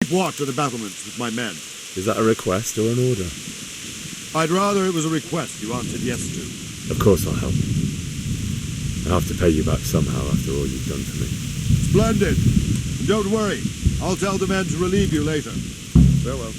keep watch at the battlements with my men. Is that a request or an order? I'd rather it was a request you answered yes to. Of course I'll help. I have to pay you back somehow after all you've done for me. Splendid. And don't worry. I'll tell the men to relieve you later. Farewell.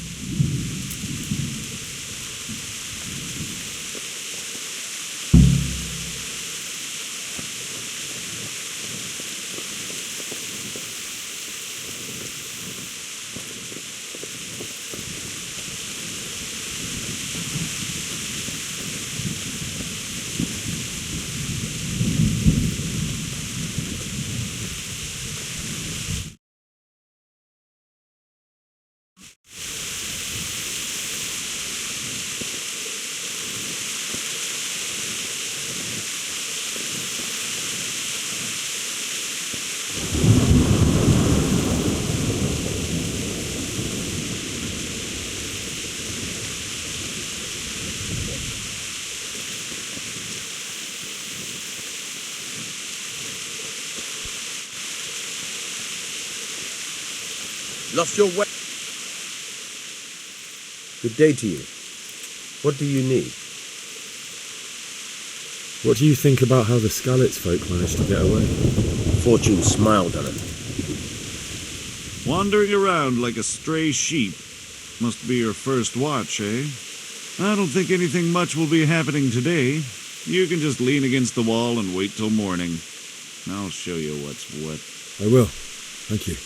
Lost your way. Good day to you. What do you need? What do you think about how the Skalitz folk managed to get away? Fortune smiled on him. Wandering around like a stray sheep. Must be your first watch, eh? I don't think anything much will be happening today. You can just lean against the wall and wait till morning. I'll show you what's what. I will. Thank you.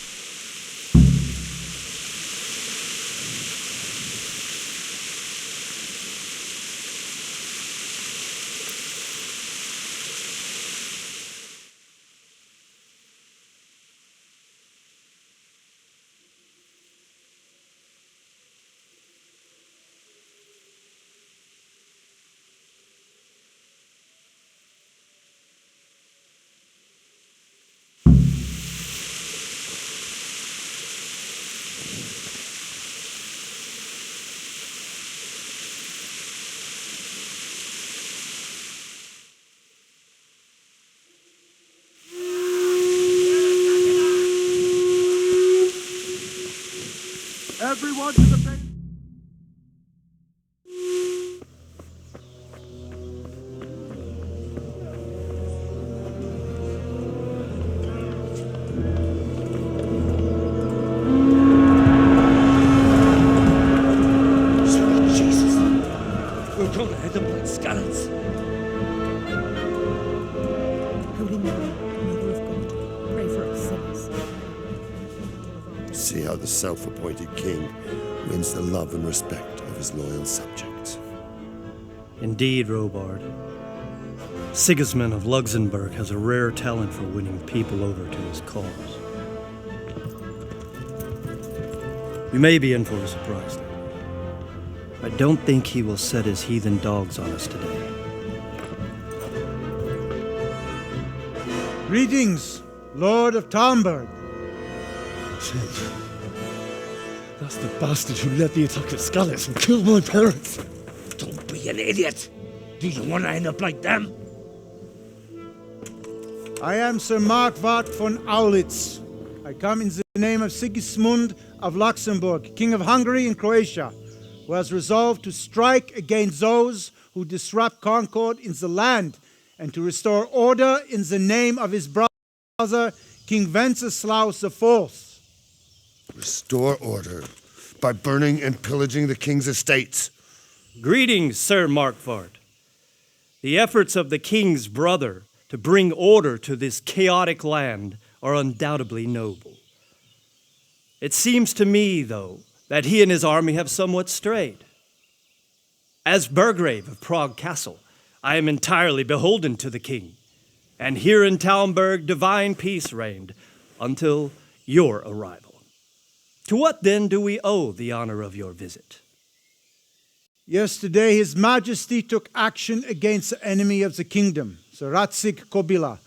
Everyone to the base. Sweet Jesus. We're going to hit them like Skalitz. Holy Mary, Mother of God, pray for us sinners. See how the self-appointed king wins the love and respect of his loyal subjects. Indeed, Robard. Sigismund of Luxembourg has a rare talent for winning people over to his cause. We may be in for a surprise, though. I don't think he will set his heathen dogs on us today. Greetings, Lord of Talmberg. Shit. That's the bastard who led the attack at Skalitz and killed my parents. Don't be an idiot! Do you want to end up like them? I am Sir Markwart von Aulitz. I come in the name of Sigismund of Luxembourg, King of Hungary and Croatia, who has resolved to strike against those who disrupt concord in the land and to restore order in the name of his brother, King Wenceslaus IV. Restore order by burning and pillaging the king's estates. Greetings, Sir Markwart. The efforts of the king's brother to bring order to this chaotic land are undoubtedly noble. It seems to me, though, that he and his army have somewhat strayed. As Burgrave of Prague Castle, I am entirely beholden to the king, and here in Talmberg divine peace reigned until your arrival. To what then do we owe the honor of your visit? Yesterday, His Majesty took action against the enemy of the kingdom, Sir Radzig Kobyla,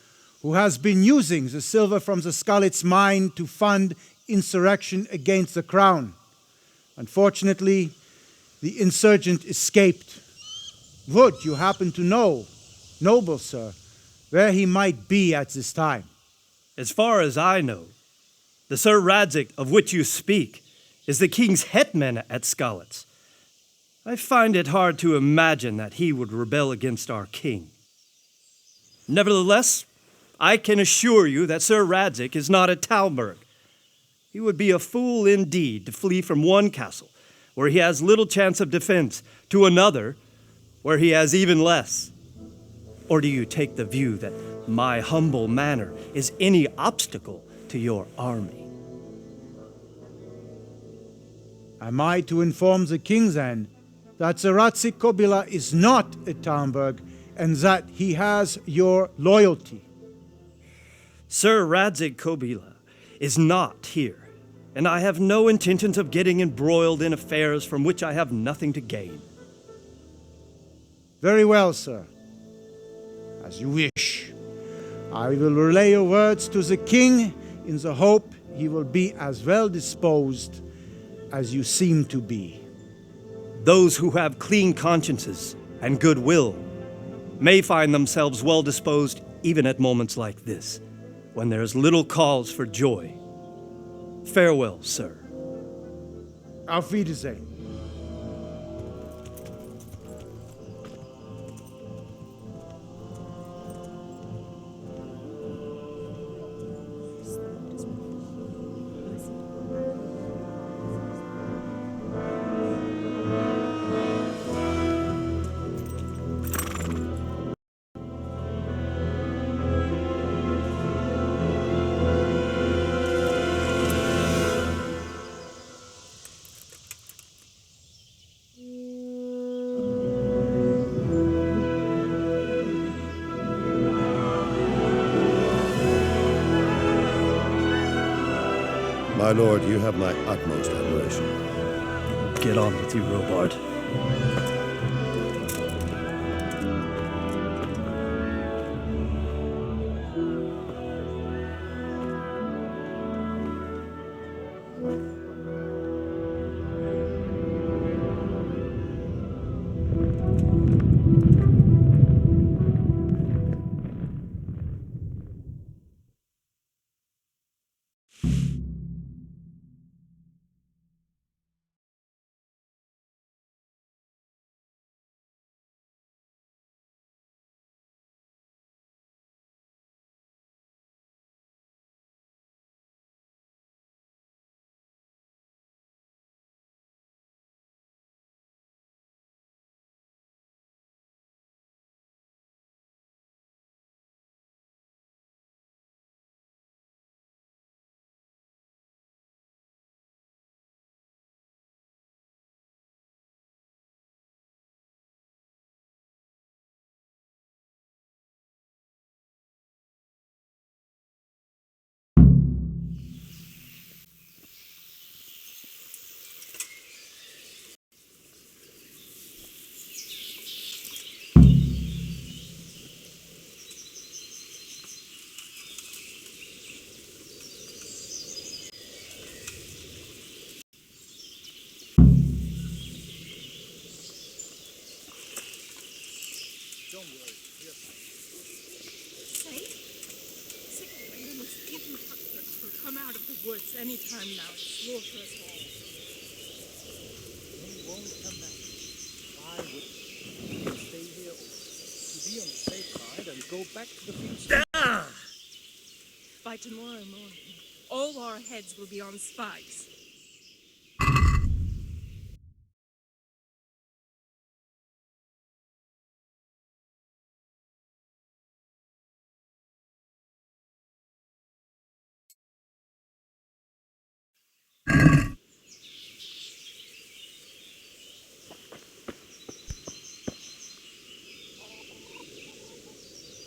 who has been using the silver from the Skalitz mine to fund insurrection against the crown. Unfortunately, the insurgent escaped. Would you happen to know, noble sir, where he might be at this time? As far as I know, the Sir Radzig of which you speak is the king's hetman at Skalitz. I find it hard to imagine that he would rebel against our king. Nevertheless, I can assure you that Sir Radzig is not at Talmberg. He would be a fool indeed to flee from one castle, where he has little chance of defense, to another, where he has even less. Or do you take the view that my humble manor is any obstacle to your army? Am I to inform the king then that Sir Radzig Kobyla is not at Talmberg and that he has your loyalty? Sir Radzig Kobyla is not here, and I have no intentions of getting embroiled in affairs from which I have nothing to gain. Very well, sir. As you wish. I will relay your words to the king in the hope he will be as well disposed as you seem to be. Those who have clean consciences and goodwill may find themselves well disposed even at moments like this, when there is little cause for joy. Farewell, sir. Auf Wiedersehen. My lord, you have my utmost admiration. Get on with you, Robard. Woods anytime now and slaughter us all. They won't come back. Why would they stay here to be on the safe side and go back to the field? By tomorrow morning, all our heads will be on spikes.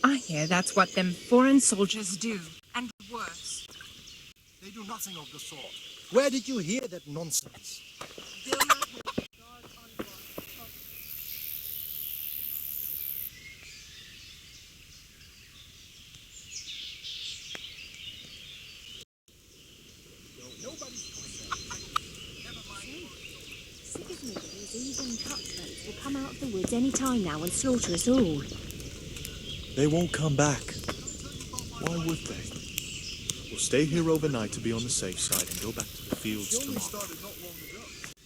I hear that's what them foreign soldiers do, and worse. They do nothing of the sort. Where did you hear that nonsense? Sigismund and his heathen cutthroats will come out of the woods any time now and slaughter us all. They won't come back. Why would they? We'll stay here overnight to be on the safe side and go back to the fields tomorrow.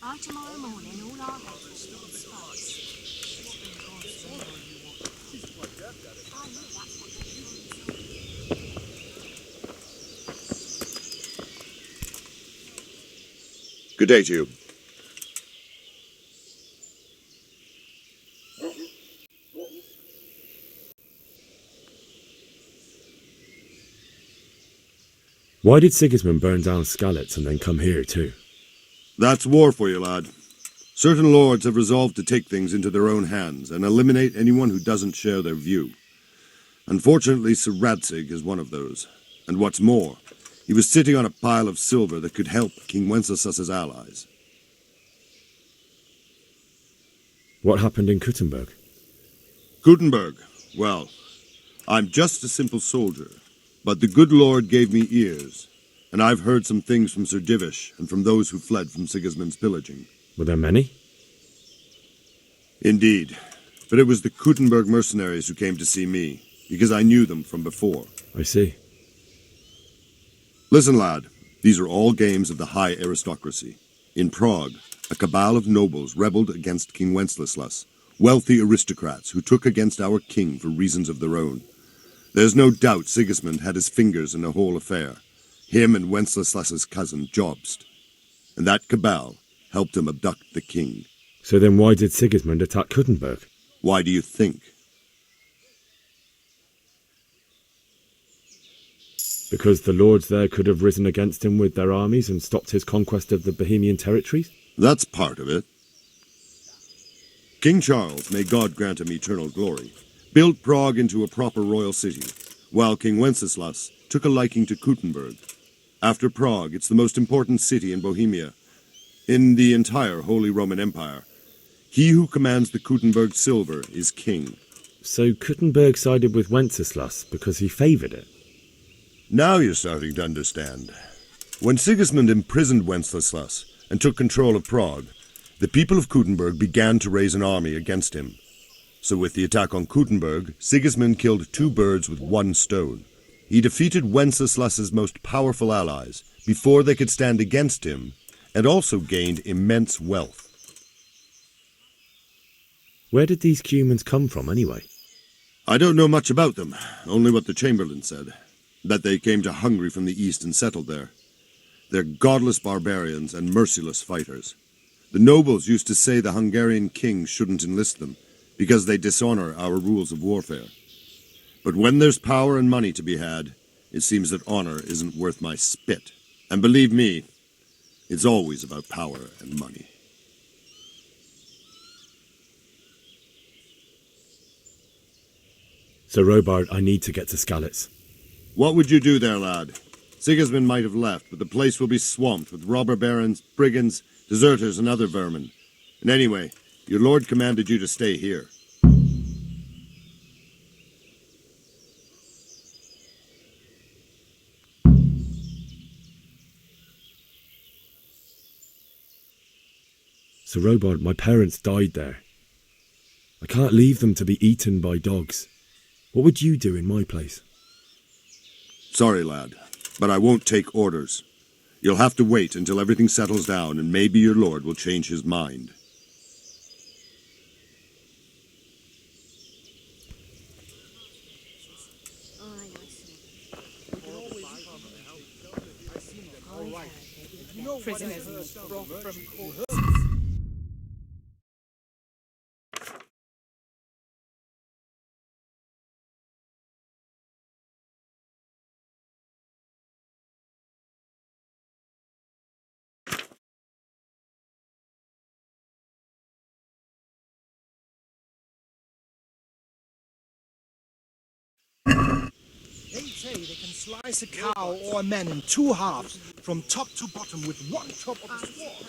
By tomorrow morning, all our heads will be on spikes. Good day to you. Why did Sigismund burn down Skalitz and then come here too? That's war for you, lad. Certain lords have resolved to take things into their own hands and eliminate anyone who doesn't share their view. Unfortunately, Sir Radzig is one of those. And what's more, he was sitting on a pile of silver that could help King Wenceslaus's allies. What happened in Kuttenberg? Kuttenberg? Well, I'm just a simple soldier, but the good Lord gave me ears, and I've heard some things from Sir Divish and from those who fled from Sigismund's pillaging. Were there many? Indeed, but it was the Kuttenberg mercenaries who came to see me, because I knew them from before. I see. Listen, lad, these are all games of the high aristocracy. In Prague, a cabal of nobles rebelled against King Wenceslaus, wealthy aristocrats who took against our king for reasons of their own. There's no doubt Sigismund had his fingers in the whole affair, him and Wenceslaus's cousin Jobst. And that cabal helped him abduct the king. So then why did Sigismund attack Kuttenberg? Why do you think? Because the lords there could have risen against him with their armies and stopped his conquest of the Bohemian territories? That's part of it. King Charles, may God grant him eternal glory, built Prague into a proper royal city, while King Wenceslaus took a liking to Kuttenberg. After Prague, it's the most important city in Bohemia, in the entire Holy Roman Empire. He who commands the Kuttenberg silver is king. So Kuttenberg sided with Wenceslaus because he favoured it? Now you're starting to understand. When Sigismund imprisoned Wenceslaus and took control of Prague, the people of Kuttenberg began to raise an army against him. So with the attack on Kuttenberg, Sigismund killed 2 birds with 1 stone. He defeated Wenceslaus's most powerful allies before they could stand against him, and also gained immense wealth. Where did these Cumans come from anyway? I don't know much about them, only what the Chamberlain said, that they came to Hungary from the east and settled there. They're godless barbarians and merciless fighters. The nobles used to say the Hungarian king shouldn't enlist them, because they dishonor our rules of warfare. But when there's power and money to be had, it seems that honor isn't worth my spit. And believe me, it's always about power and money. So Robard, I need to get to Skalitz. What would you do there, lad? Sigismund might have left, but the place will be swamped with robber barons, brigands, deserters, and other vermin. And anyway, your lord commanded you to stay here. So Robard, my parents died there. I can't leave them to be eaten by dogs. What would you do in my place? Sorry, lad, but I won't take orders. You'll have to wait until everything settles down, and maybe your lord will change his mind. Prisoners brought from court. They say they can slice a cow or a man in 2 halves, from top to bottom, with 1 chop of the sword.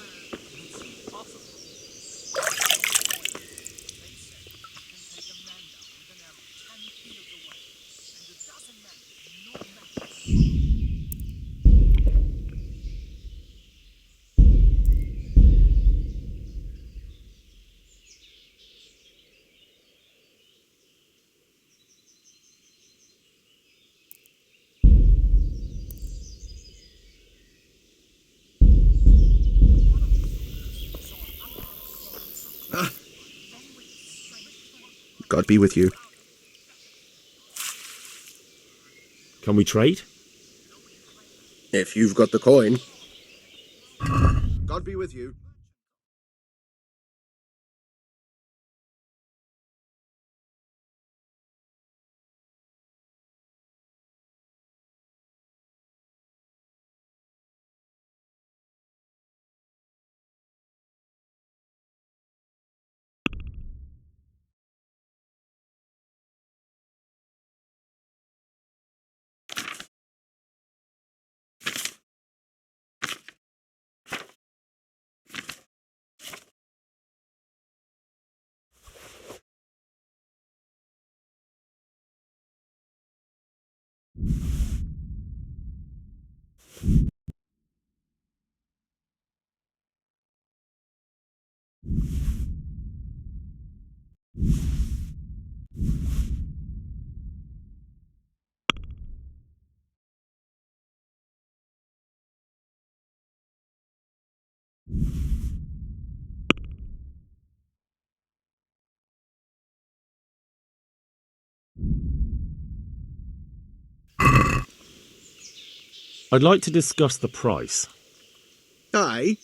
God be with you. Can we trade? If you've got the coin. God be with you. I'd like to discuss the price. Aye.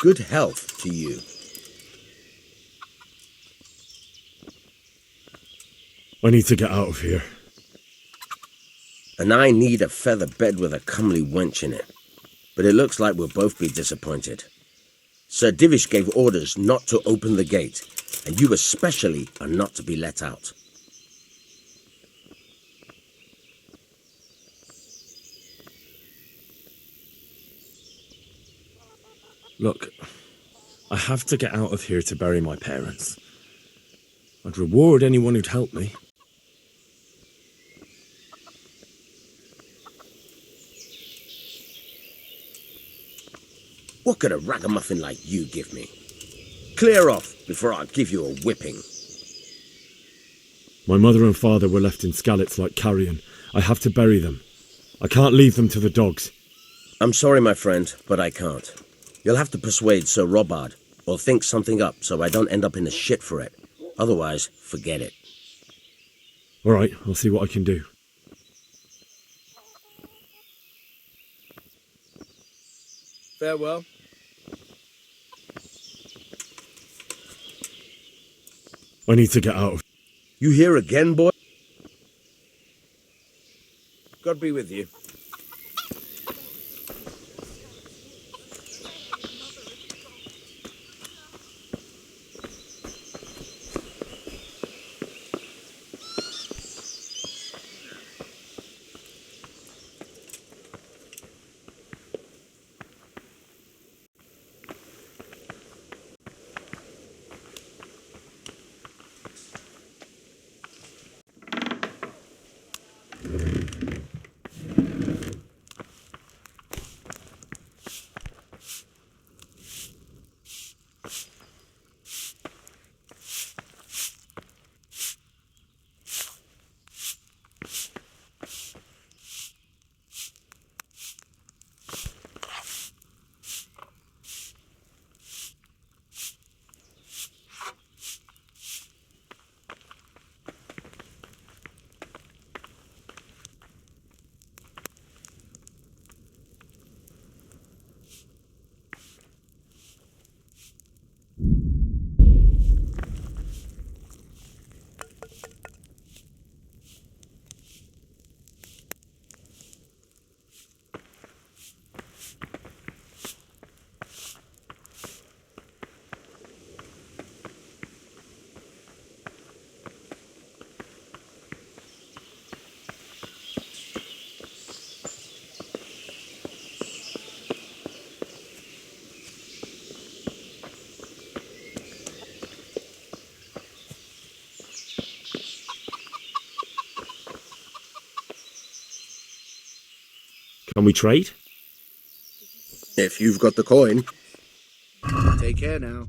Good health to you. I need to get out of here. And I need a feather bed with a comely wench in it. But it looks like we'll both be disappointed. Sir Divish gave orders not to open the gate, and you especially are not to be let out. Look, I have to get out of here to bury my parents. I'd reward anyone who'd help me. What could a ragamuffin like you give me? Clear off before I give you a whipping. My mother and father were left in Skalitz like carrion. I have to bury them. I can't leave them to the dogs. I'm sorry, my friend, but I can't. You'll have to persuade Sir Robard, or think something up so I don't end up in the shit for it. Otherwise, forget it. All right, I'll see what I can do. Farewell. I need to get out of... You here again, boy? God be with you. Can we trade? If you've got the coin. Take care now.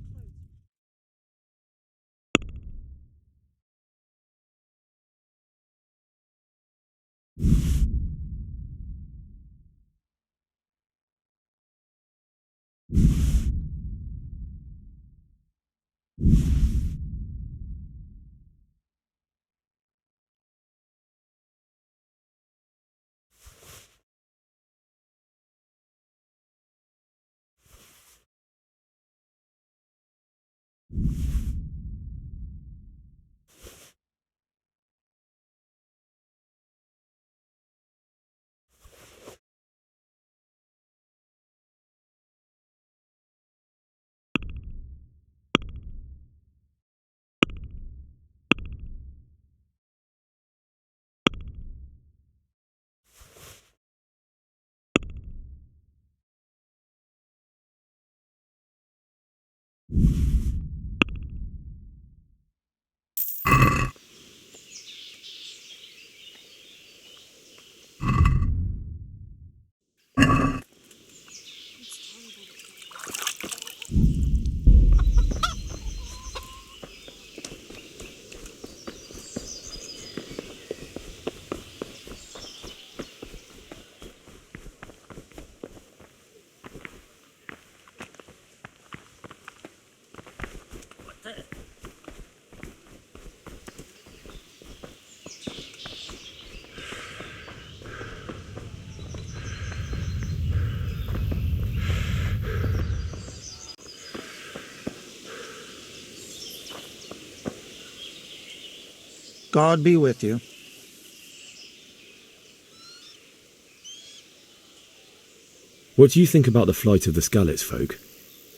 God be with you. What do you think about the flight of the Skalitz folk?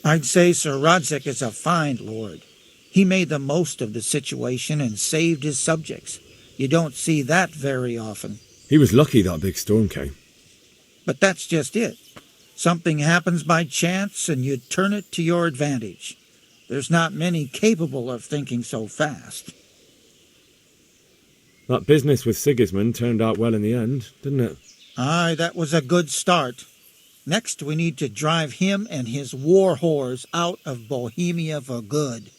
I'd say Sir Radzig is a fine lord. He made the most of the situation and saved his subjects. You don't see that very often. He was lucky that big storm came. But that's just it. Something happens by chance and you turn it to your advantage. There's not many capable of thinking so fast. That business with Sigismund turned out well in the end, didn't it? Aye, that was a good start. Next, we need to drive him and his war whores out of Bohemia for good.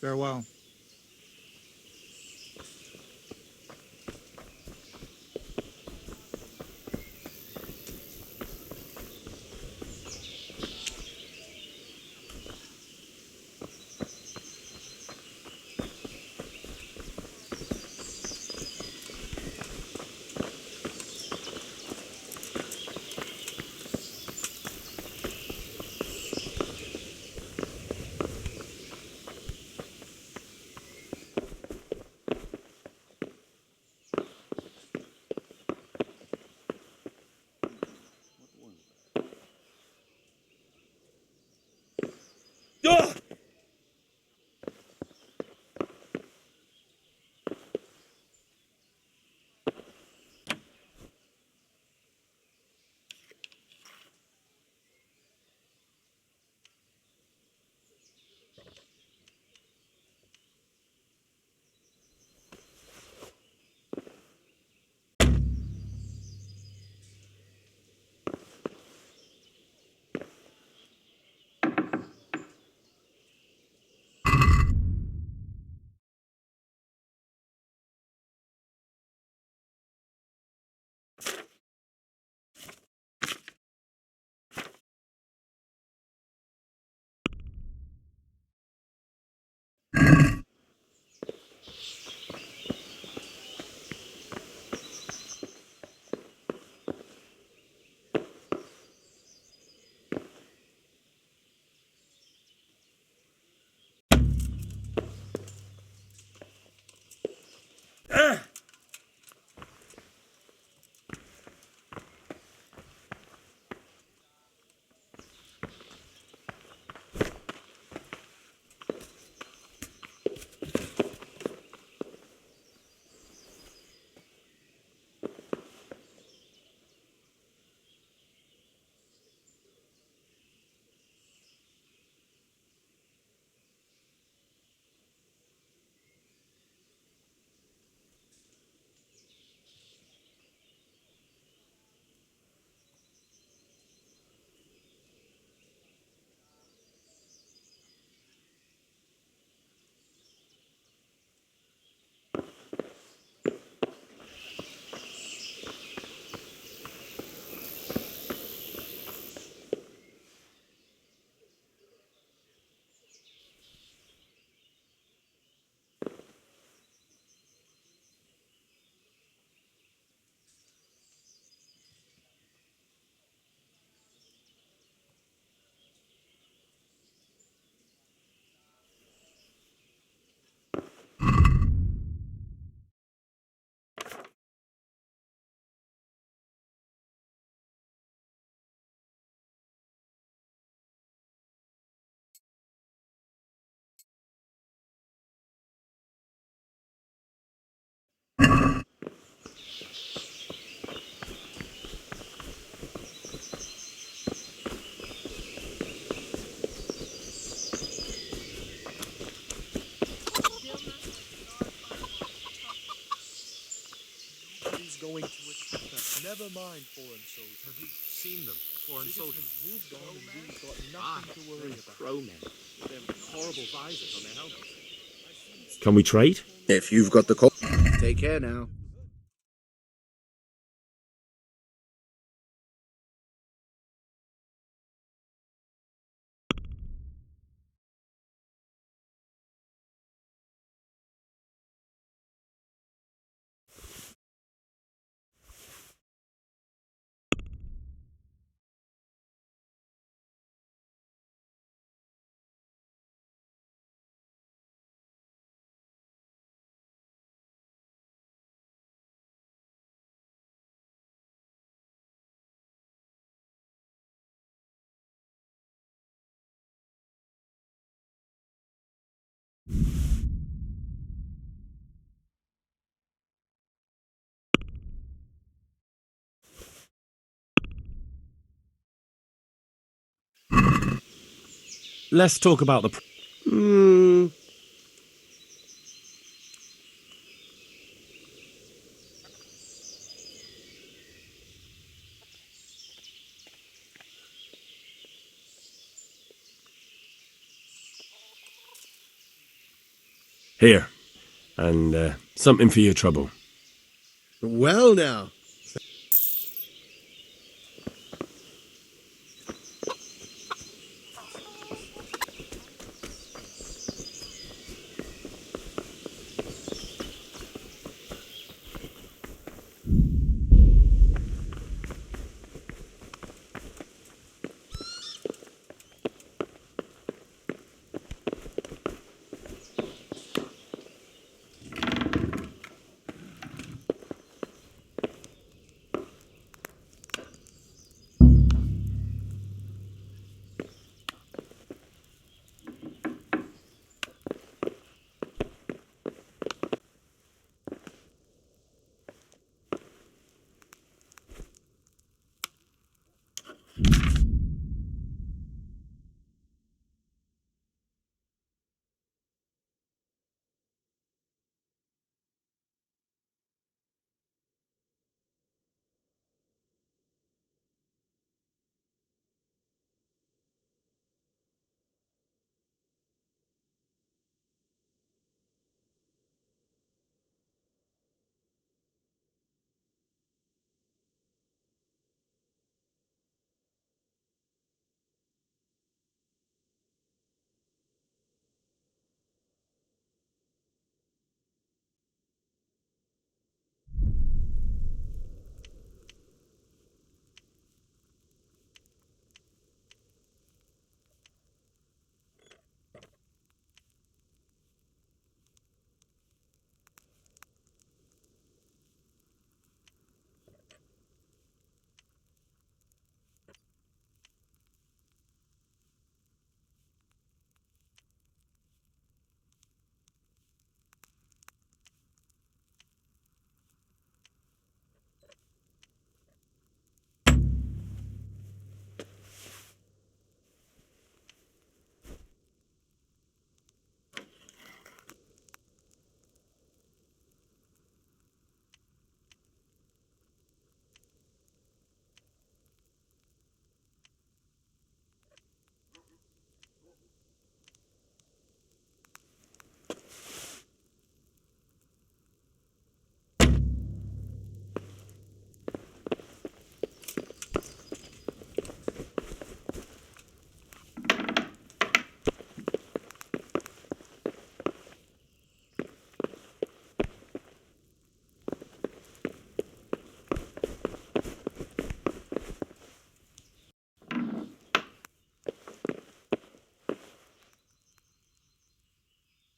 Farewell. Never mind foreign soldiers. Have you seen them? Foreign soldiers? Moved on and we've got nothing to worry about. Crowmen. With their horrible visors on their helmets. Can we trade? If you've got the coin. Take care now. Let's talk about the... Here. And something for your trouble. Well now.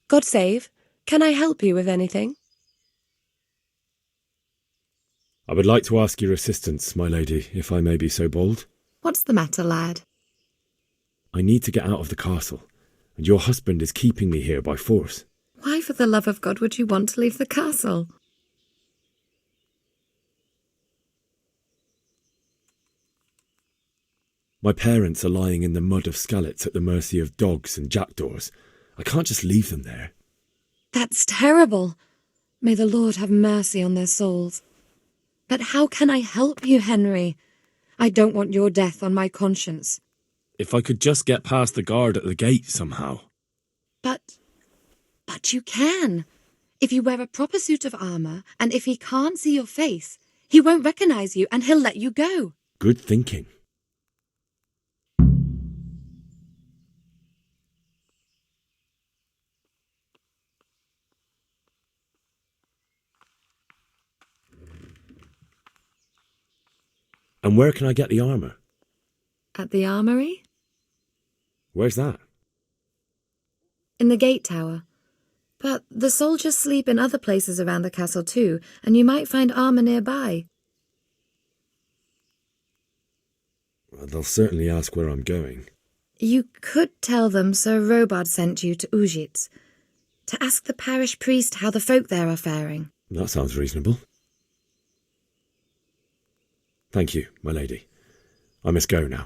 God save. Can I help you with anything? I would like to ask your assistance, my lady, if I may be so bold. What's the matter, lad? I need to get out of the castle, and your husband is keeping me here by force. Why, for the love of God, would you want to leave the castle? My parents are lying in the mud of Skalitz at the mercy of dogs and jackdaws. I can't just leave them there. That's terrible. May the Lord have mercy on their souls. But how can I help you, Henry? I don't want your death on my conscience. If I could just get past the guard at the gate somehow. But you can. If you wear a proper suit of armour, and if he can't see your face, he won't recognise you and he'll let you go. Good thinking. And where can I get the armour? At the armoury? Where's that? In the gate tower. But the soldiers sleep in other places around the castle too, and you might find armour nearby. Well, they'll certainly ask where I'm going. You could tell them Sir Robard sent you to Ujits, to ask the parish priest how the folk there are faring. That sounds reasonable. Thank you, my lady. I must go now.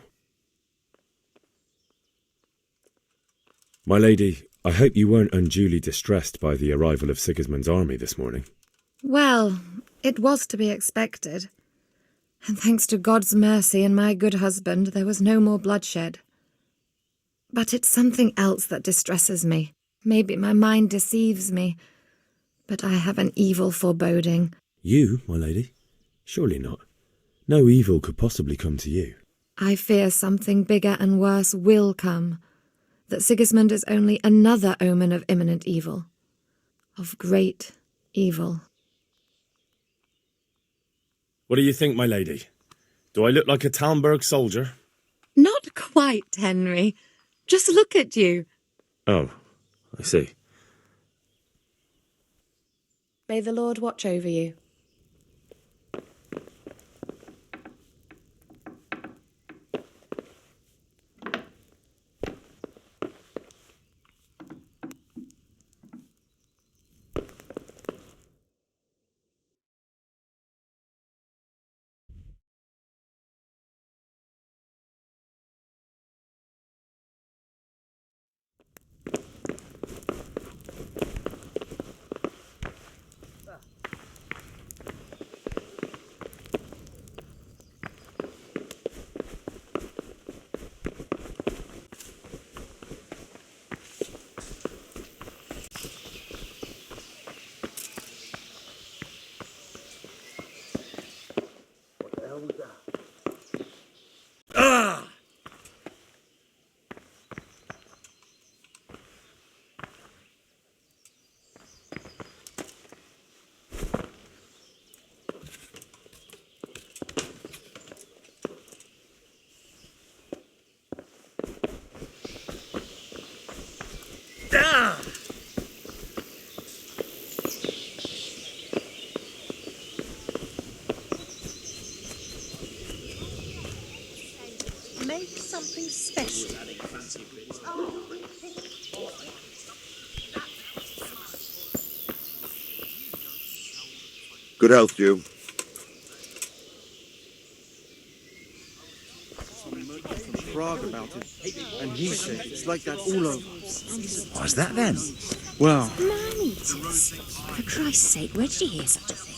My lady, I hope you weren't unduly distressed by the arrival of Sigismund's army this morning. Well, it was to be expected. And thanks to God's mercy and my good husband, there was no more bloodshed. But it's something else that distresses me. Maybe my mind deceives me, but I have an evil foreboding. You, my lady? Surely not. No evil could possibly come to you. I fear something bigger and worse will come. That Sigismund is only another omen of imminent evil. Of great evil. What do you think, my lady? Do I look like a Talmberg soldier? Not quite, Henry. Just look at you. Oh, I see. May the Lord watch over you. Make something special. Good health to you. Prague about it, and he said it's like that all over. What's that then? Well, Man-eaters. For Christ's sake, where did you hear such a thing?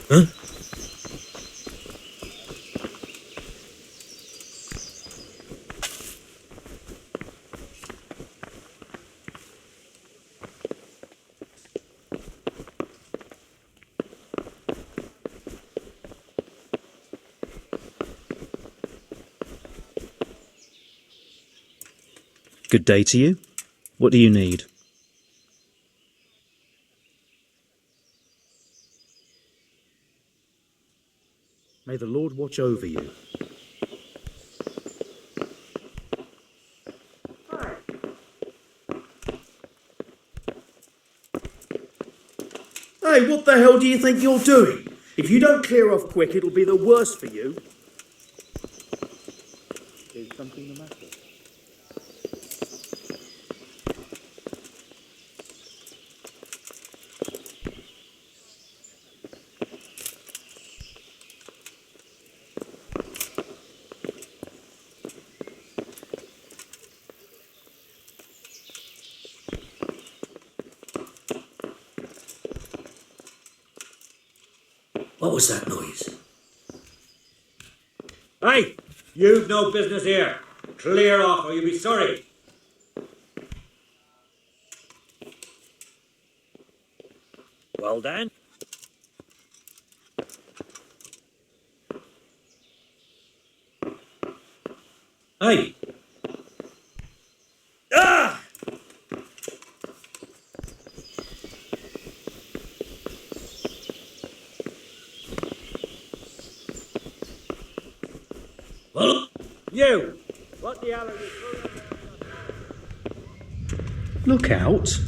Huh? Good day to you. What do you need? May the Lord watch over you. Hey, what the hell do you think you're doing? If you don't clear off quick, it'll be the worse for you. Is something the matter? What was that noise? Hey! You've no business here. Clear off or you'll be sorry. Well then. Hey! Ah! Well, you! What the hell are you doing? Look out.